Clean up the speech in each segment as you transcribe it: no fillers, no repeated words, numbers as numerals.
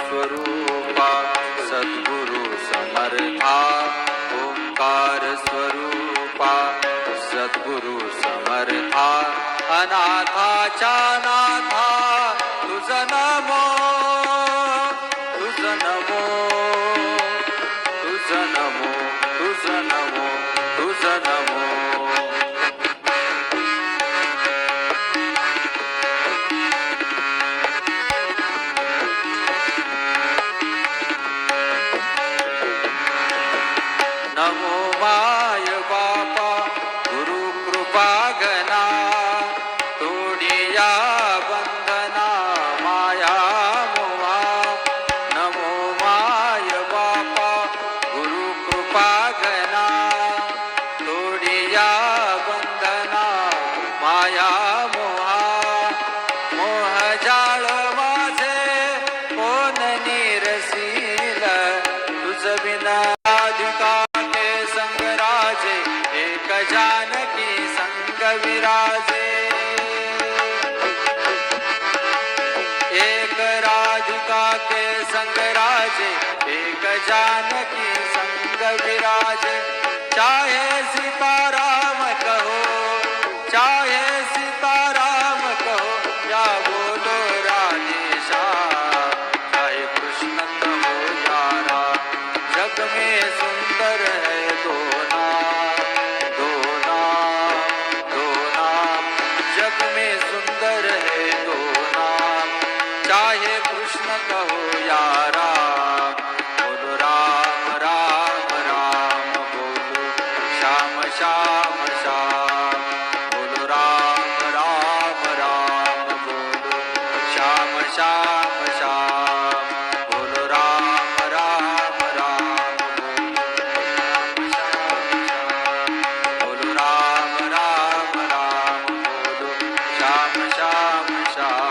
स्वरूपा सद्गुरु समर्था ओंकार स्वरूपा सद्गुरु समर्था अनाथाच्या नाथा तुझ नमो तुझ नमो तुझ नमो तुझ नमो तुझ नमो नमो माय बापा गुरु कृपा गणा तोडिया बंधना माया मोहा नमो माय बापा गुरु कृपा गणा तोडिया बंधना माया मोहा मोह जाळ माझे कोण निरसील तुझ विना जानकी संग विराजे एक राधिका के संग राजे एक जानकी संग विराजे चाहे सीताराम कहो चाहे सीताराम कहो या बोलो राधेशा चाहे कृष्ण कहो यारा जग में सुंदर है दो जग में सुंदर है दो नाम चाहे कृष्ण कहो या राम बोलो राम राम राम बोलो श्याम श्याम श्याम बोलो राम राम राम बोलो श्याम श्याम श्याम बोलो राम राम राम बोलो श्याम श्याम बोलो राम राम राम श्याम श्याम श्याम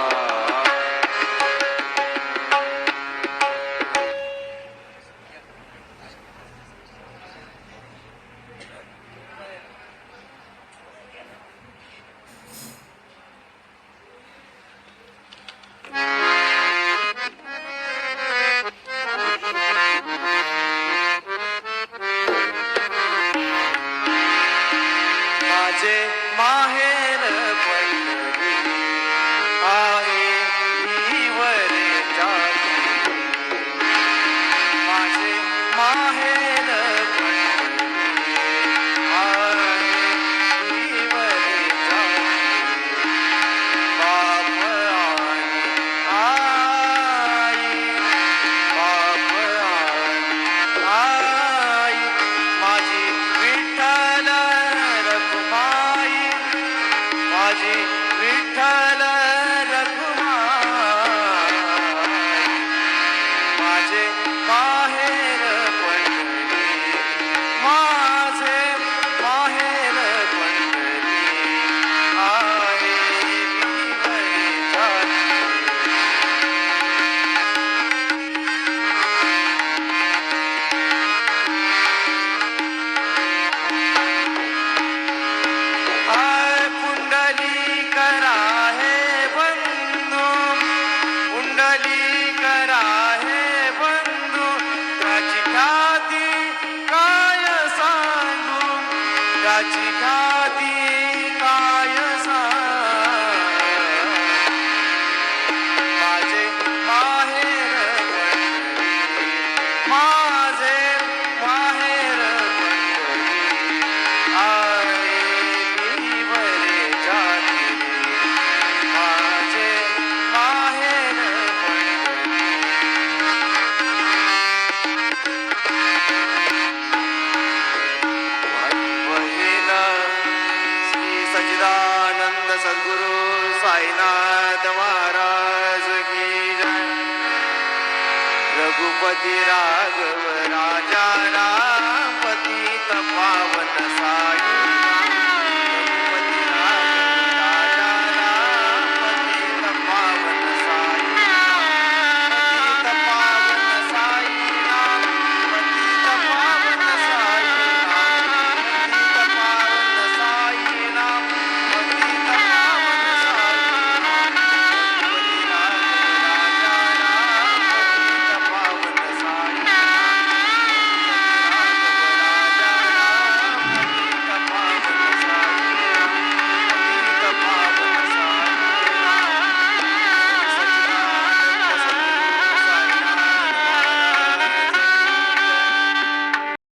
माझे माहेर पंढरी आहे ईवरे जाती माझे माहेर पंढरी आहे ईवरे जाती बाप आई बाप आई माझी विठ्ठल रखुमाई माझी विठ्ठल रखुमाई माझे माहेर पंढरी माझे माहेर पंढरी आहे ईवरे जाती पुंडलीकरा हे बंधू पुंडलीकरा हे बंधू त्याची ख्याती काय सांगू त्याची ख्याती काय सांगू माझे माहेर पंढरी माझे माहेर पंढरी आहे ईवरे जाती माझे माहेर पंढरी बहीण श्री सच्चिदानंद सद्गुरु साईनाथ महाराज की जय रघुपती राघव राजा राम